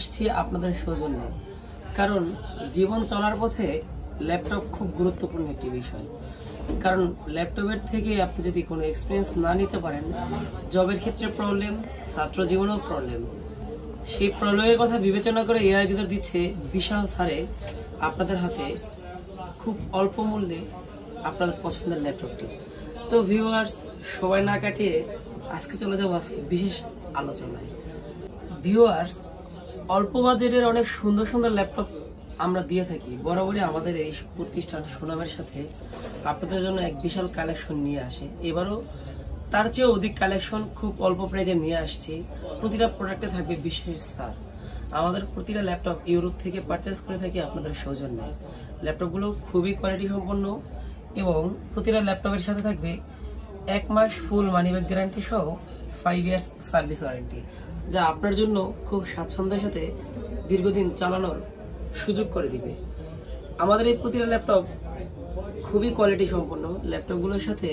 আসছি আপনাদের সৌজন্যে, কারণ জীবন চলার পথে ল্যাপটপ খুব গুরুত্বপূর্ণ একটি বিষয়। কারণ ল্যাপটপের থেকে আপনি যদি কোনো এক্সপিরিয়েন্স না নিতে পারেন, জবের ক্ষেত্রে প্রবলেম, ছাত্র জীবনেও প্রবলেম। সেই প্রবলেমের কথা বিবেচনা করে এআই গেজার দিচ্ছে বিশাল ছাড়ে আপনাদের হাতে খুব অল্প মূল্যে আপনাদের পছন্দের ল্যাপটপটি। তো ভিউয়ার্স, সময় না কাটিয়ে আজকে চলে যাবো আজকে বিশেষ আলোচনায়। ভিউয়ার্স, অল্প বাজেটের অনেক সুন্দর সুন্দর ল্যাপটপ আমরা দিয়ে থাকি। বরাবরই আমাদের এই প্রতিষ্ঠান সুনামের সাথে আপনাদের জন্য এক বিশাল কালেকশন নিয়ে আসে। এবারও তার চেয়েও অধিক কালেকশন খুব অল্প প্রাইজে নিয়ে আসছি। প্রতিটা প্রোডাক্টে থাকবে বিশেষ ছাড়। আমাদের প্রতিটা ল্যাপটপ ইউরোপ থেকে পারচেস করে থাকি আপনাদের সৌজন্যে। ল্যাপটপগুলো খুবই কোয়ালিটি সম্পন্ন এবং প্রতিটা ল্যাপটপের সাথে থাকবে 1 মাস ফুল মানিব্যাগ গ্যারান্টি সহ 5 ইয়ার্স সার্ভিস ওয়ারেন্টি, যা আপনার জন্য খুব স্বাচ্ছন্দ্যের সাথে দীর্ঘদিন চালানোর সুযোগ করে দিবে। আমাদের এই প্রতিটা ল্যাপটপ খুবই কোয়ালিটি সম্পন্ন। ল্যাপটপগুলোর সাথে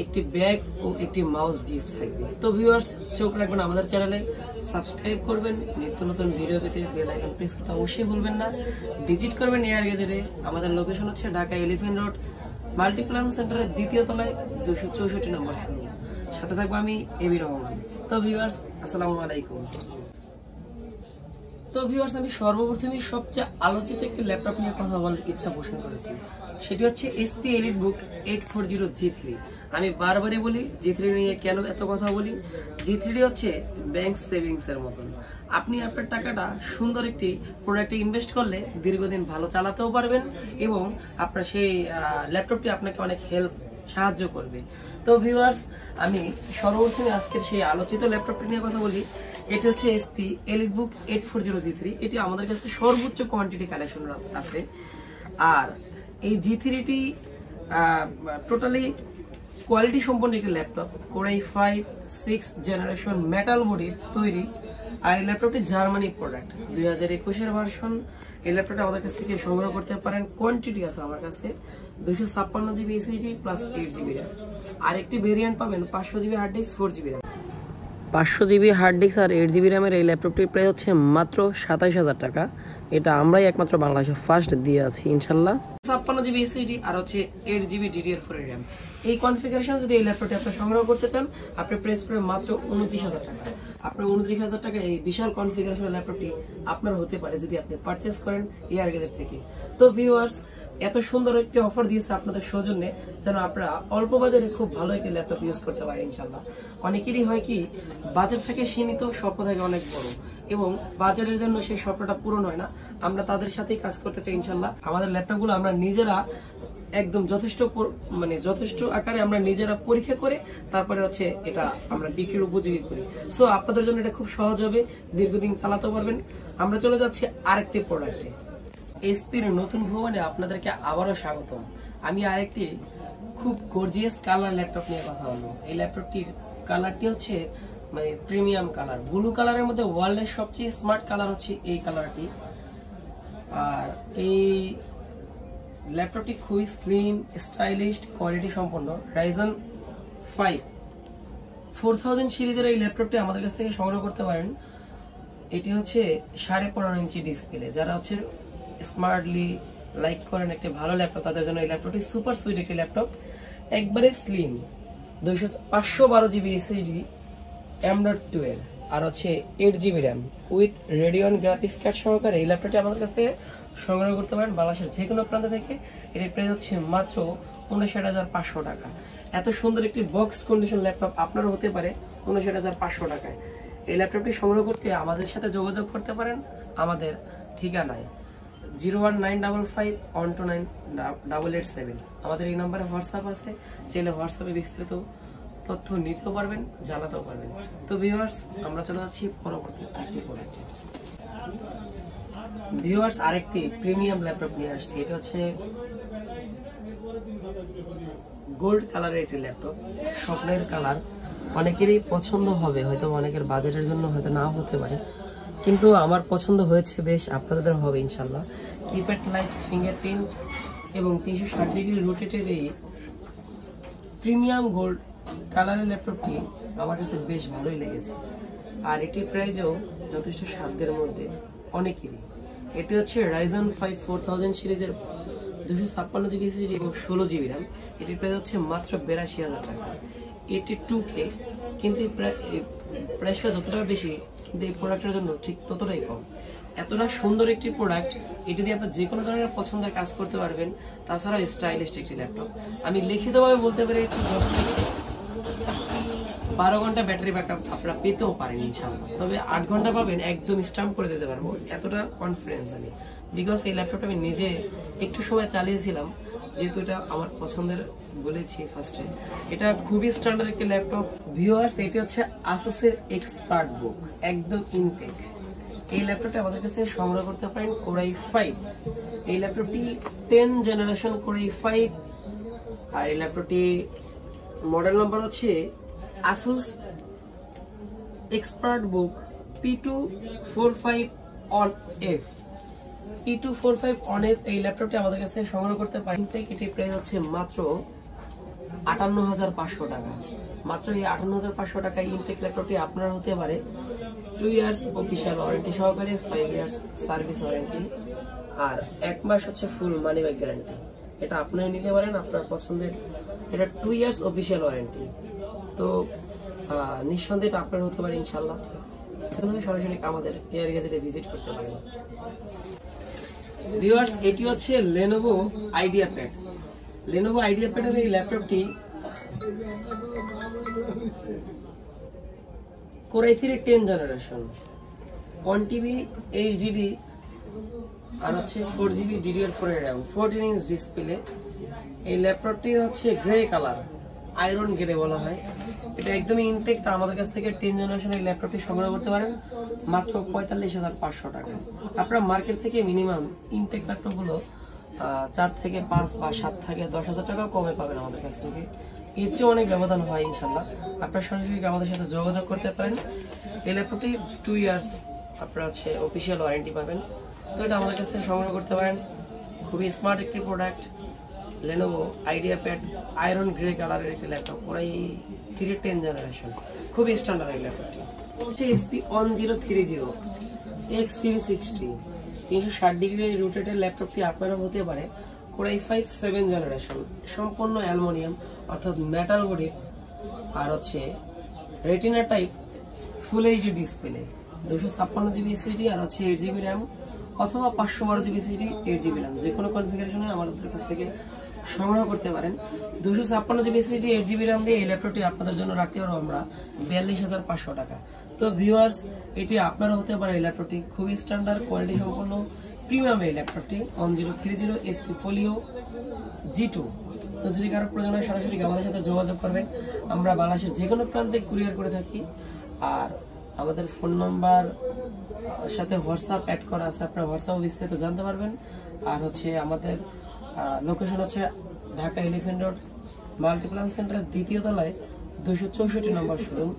একটি ব্যাগ ও একটি মাউস গিফট থাকবে। তো ভিউয়ার্স, চোখ রাখবেন আমাদের চ্যানেলে, সাবস্ক্রাইব করবেন, নিত্য নতুন ভিডিও পেতে বেল আইকন প্রেস করতে অবশ্যই ভুলবেন না। ভিজিট করবেন এআর গ্যাজেটে। আমাদের লোকেশন হচ্ছে ঢাকা এলিফ্যান্ট রোড মাল্টিপ্লান সেন্টারের 2য় তলায় 264 নম্বর শোরুম। সাথে থাকবো আমি এবি রহমান। তো ভিউয়ার্স, আসসালামু আলাইকুম। তো ভিউয়ার্স, আমি সর্বপ্রথমে সবচেয়ে আলোচিত একটি ল্যাপটপ নিয়ে কথা বলার ইচ্ছা পোষণ করেছি। সেটি হচ্ছে HP EliteBook 840 G3। আমি বারবারই বলি G3 নিয়ে কেন এত কথা বলি। G3 হচ্ছে ব্যাংক সেভিংস এর মতন। আপনি আপনার টাকাটা সুন্দর একটি প্রোডাক্টে ইনভেস্ট করলে দীর্ঘদিন ভালো চালাতেও পারবেন এবং আপনার সেই ল্যাপটপটি আপনাকে অনেক সাহায্য করবে। তো ভিউয়ার্স, আমি সর্বপ্রথমে আজকের সেই আলোচিত ল্যাপটপটি নিয়ে কথা বলি। এটি হচ্ছে HP EliteBook 840 G3। এটি আমাদের কাছে সর্বোচ্চ কোয়ান্টিটি কালেকশন আছে। আর এই G3টি টোটালি কোয়ালিটি সম্পন্ন একটি laptop, Core i5 6th generation metal বডির তৈরি। আর এই ল্যাপটপটি জার্মানি প্রোডাক্ট, 2021 ভার্সন। এই ল্যাপটপটা আমাদের কাছ থেকে সংগ্রহ করতে পারেন। কোয়ান্টিটি আছে আমার কাছে 256 GB SSD plus 8 GB RAM। আর একটি ভেরিয়েন্ট পাবেন 500 GB hard disk 4 GB RAM। 500 GB hard disk আর 8 GB র্যামের এই ল্যাপটপটির প্রাইস হচ্ছে মাত্র 27,000 টাকা। এটা আমরাই একমাত্র বাংলাদেশে ফার্স্ট দিয়ে আছি ইনশাল্লাহ। 56 GB SSD আর হচ্ছে 8 GB DDR4 RAM। এই কনফিগারেশন যদি এই ল্যাপটপটি আপনি সংগ্রহ করতে চান, আপনি প্রাইস পড়বে মাত্র 29,000 টাকা। আপনার 29,000 টাকা এই বিশাল কনফিগারেশনের ল্যাপটপটি আপনার হতে পারে যদি আপনি পারচেস করেন এআর গ্যাজেট থেকে। তো ভিউয়ার্স, এত সুন্দর একটি অফার দিয়েছে আপনাদের সৌজন্যে, যেন আপনারা অল্প বাজারে খুব ভালো একটি ল্যাপটপ ইউজ করতে পারেন ইনশাল্লাহ। অনেকেরই হয় কি, বাজার থাকে সীমিত, স্বপ্ন থাকে অনেক বড় এবং বাজারের জন্য সেই স্বপ্নটা পূরণ হয় না। আমরা তাদের সাথেই কাজ করতে চাই ইনশাল্লাহ। আমাদের ল্যাপটপগুলো আমরা নিজেরা একদম যথেষ্ট আকারে আমরা নিজেরা পরীক্ষা করে তারপরে হচ্ছে এটা আমরা বিক্রির উপযোগী করি। সো আপনাদের জন্য এটা খুব সহজ হবে, দীর্ঘদিন চালাতে পারবেন। আমরা চলে যাচ্ছি আরেকটি প্রোডাক্টে। এসপির নতুন ভবনে আপনাদেরকে আবারও স্বাগতম। আমি আরেকটি খুব গর্জিয়াস কালার ল্যাপটপ নিয়ে কথা বলবো। এই ল্যাপটপটির কালারটি হচ্ছে প্রিমিয়াম কালার, ব্লু কালারের মধ্যে ওয়ার্ল্ডের সবচেয়ে স্মার্ট কালার হচ্ছে এই কালারটি। আর এই ল্যাপটপটি খুবই স্লিম, স্টাইলিশ, কোয়ালিটি সম্পন্ন। Ryzen 5 4000 সিরিজের এই ল্যাপটপটি আমাদের কাছ থেকে সংগ্রহ করতে পারেন। এটি হচ্ছে 15.5 ইঞ্চি ডিসপ্লে। যারা হচ্ছে স্মার্টলি লাইক করেন একটি ভালো ল্যাপটপ, তাদের জন্য এই ল্যাপটপটি সুপার সুইট একটি ল্যাপটপ। একবারে স্লিম, 512 GB SSD M.12 আর হচ্ছে 8 GB RAM with Radeon graphics card সহকারে এই ল্যাপটপটি আমাদের কাছ থেকে সংগ্রহ করতে পারেন বাংলাদেশের যে কোনো প্রান্ত থেকে। এটির প্রাইস হচ্ছে মাত্র 59,500 টাকা। এত সুন্দর একটি বক্স কন্ডিশন ল্যাপটপ আপনারও হতে পারে 59,500 টাকায়। এই ল্যাপটপটি সংগ্রহ করতে আমাদের সাথে যোগাযোগ করতে পারেন আমাদের ঠিকানায় 01955129887। আমাদের এই নাম্বারে হোয়াটসঅ্যাপ আছে, চাইলে হোয়াটসঅ্যাপে বিস্তারিত তথ্য নিতেও পারবেন, জানাতেও পারবেন। তো ভিউয়ার্স, আমরা চলে যাচ্ছি পরবর্তী আরেকটি প্রোডাক্টে। ভিউয়ার্স, আরেকটি প্রিমিয়াম ল্যাপটপ নিয়ে আসছি। এটা হচ্ছে গোল্ড কালারের একটি ল্যাপটপ, স্বপ্নের কালার। অনেকেরই পছন্দ হবে, হয়তো অনেকের বাজেটের জন্য হয়তো নাও হতে পারে, কিন্তু আমার পছন্দ হয়েছে বেশ, আপনাদের হবে ইনশাল্লাহ। কিপ্যাড লাইট ফিঙ্গারপ্রিন্ট এবং 360 ডিগ্রি রোটেটের এই প্রিমিয়াম গোল্ড কালারের ল্যাপটপটি আমার কাছে বেশ ভালোই লেগেছে। আর এটির প্রাইসও যথেষ্ট সাধ্যের মধ্যে অনেকেরই। এটি হচ্ছে Ryzen 5 4000 সিরিজের 256 জিবি SSD এবং 16 জিবি RAM। এটির প্রাইস হচ্ছে মাত্র 82,000 টাকা। এটি 2K, কিন্তু প্রাইসটা যতটা বেশি কিন্তু এই প্রোডাক্টের জন্য ঠিক ততটাই কম। এতটা সুন্দর একটি প্রোডাক্ট, এটি দিয়ে আপনি যে কোনো ধরনের পছন্দের কাজ করতে পারবেন। তাছাড়া স্টাইলিশ একটি ল্যাপটপ, আমি লিখিতভাবে বলতে পারি 10 থেকে 12 ঘন্টা ব্যাটারি ব্যাকআপ আপনারা পেতেও পারেন ইনশাআল্লাহ। তবে 8 ঘন্টা পাবেন, একদম স্টাম্প করে দিতে পারবো, এতটা কনফিডেন্স আমি। বিকজ এই ল্যাপটপটা আমি নিজে একটু সময় চালিয়েছিলাম, যেহেতু এটা আমার পছন্দের বলেছি ফার্স্টে। এটা খুবই স্ট্যান্ডার্ড একটি ল্যাপটপ। ভিউয়ার্স, এটি হচ্ছে আসুসের এক্সপার্ট বুক, একদম ইনটেক। এই ল্যাপটপটা আমাদের কাছ থেকে সংগ্রহ করতে পারেন Core i5। এই ল্যাপটপটি 10 জেনারেশন Core i5, আর এই ল্যাপটপটি মডেল নাম্বার হচ্ছে Asus Expert Book P245 on F। P245 on F এই ল্যাপটপটি আমাদের কাছ থেকে সংগ্রহ করতে পারেন। এটির প্রাইস হচ্ছে মাত্র 58,500 টাকা। মাত্র এই 58,500 টাকায় ইনটেক ল্যাপটপটি আপনার হতে পারে 2 ইয়ার্স অফিসিয়াল ওয়ারেন্টি সহকারে, 5 ইয়ার্স সার্ভিস ওয়ারেন্টি, আর 1 মাস হচ্ছে ফুল মানি ব্যাক গ্যারান্টি। এটা আপনারা নিতে পারেন আপনার পছন্দের। এটা 2 ইয়ার্স অফিসিয়াল ওয়ারেন্টি, তো নিঃসন্দেহে এটা আপনার হতে পারে ইনশাল্লাহ। সরাসরি আমাদের এয়ার গ্যাজেটে ভিজিট করতে পারেন। ভিউয়ার্স, এটি হচ্ছে Lenovo IdeaPad। Lenovo IdeaPad এর এই ল্যাপটপটি Core i3 10 generation, 1TB HDD, আর হচ্ছে 4GB DDR4 RAM, 14 inch display. এই ল্যাপটপটি হচ্ছে গ্রে কালার, আয়রন গ্রে বলা হয়। এটা একদমই ইনটেক। আমাদের কাছ থেকে 10 জেনারেশন এই ল্যাপটপটি সংগ্রহ করতে পারেন মাত্র 45,500 টাকা। আপনারা মার্কেট থেকে মিনিমাম ইনটেক ল্যাপটপগুলো 4 থেকে 5 বা 7 থেকে 10,000 টাকা কমে পাবেন আমাদের কাছ থেকে। এর চেয়ে অনেক ব্যবধান হয় ইনশাল্লাহ। আপনারা সরাসরি আমাদের সাথে যোগাযোগ করতে পারেন। এই ল্যাপটপটি 2 ইয়ার্স আপনারা হচ্ছে অফিসিয়াল ওয়ারেন্টি পাবেন। তো এটা আমাদের কাছ থেকে সংগ্রহ করতে পারেন। খুবই স্মার্ট একটি product, Lenovo IdeaPad iron grey কালারের একটি ল্যাপটপ, Core i3 10 জেনারেশন, খুবই স্ট্যান্ডার্ড এই ল্যাপটপটি। হচ্ছে HP On030 X360 360 degree rotated ল্যাপটপটি আপনারা হতে পারে Core i5 7 জেনারেশন, সম্পূর্ণ অ্যালুমিনিয়াম অর্থাৎ মেটাল বডি, আর হচ্ছে retina type full HD display, 256 GB SSD, আর হচ্ছে 8 জিবি RAM অথবা 512 জিবি SSD, 8 জিবি RAM। যে কোনো কনফিগারেশনে আমাদের কাছ থেকে সংগ্রহ করতে পারেন। 256 জিবি SSD, 8 জিবি RAM দিয়ে এই ল্যাপটপটি আপনাদের জন্য রাখতে পারবো আমরা 42,500 টাকা। তো ভিউয়ার্স, এটি আপনারা হতে পারে এই ল্যাপটপটি খুবই স্ট্যান্ডার্ড কোয়ালিটি সম্পন্ন প্রিমিয়াম এই ল্যাপটপটি On030 HP Folio G2। তো যদি কারো প্রয়োজন হয় সরাসরি আমাদের সাথে যোগাযোগ করবেন। আমরা বাংলাদেশের যে কোনো প্রান্তে কুরিয়ার করে থাকি। আর আমাদের ফোন নাম্বার সাথে হোয়াটসঅ্যাপ অ্যাড করা আছে, আপনারা হোয়াটসঅ্যাপে বিস্তারিত জানতে পারবেন। আর হচ্ছে আমাদের লোকেশন হচ্ছে ঢাকা এলিফ্যান্ট রোড মাল্টিপ্লান সেন্টারের 2য় তলায় 264 নম্বর শোরুম।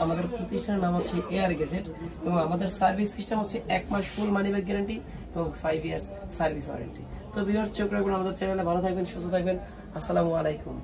আমাদের প্রতিষ্ঠানের নাম হচ্ছে এয়ার গ্যাজেট, এবং আমাদের সার্ভিস সিস্টেম হচ্ছে 1 মাস ফুল মানি ব্যাক গ্যারান্টি এবং 5 ইয়ার্স সার্ভিস ওয়ারেন্টি। তো ভিউয়ার্স, চোখ রাখবেন আমাদের চ্যানেলে। ভালো থাকবেন, সুস্থ থাকবেন। আসসালামু আলাইকুম।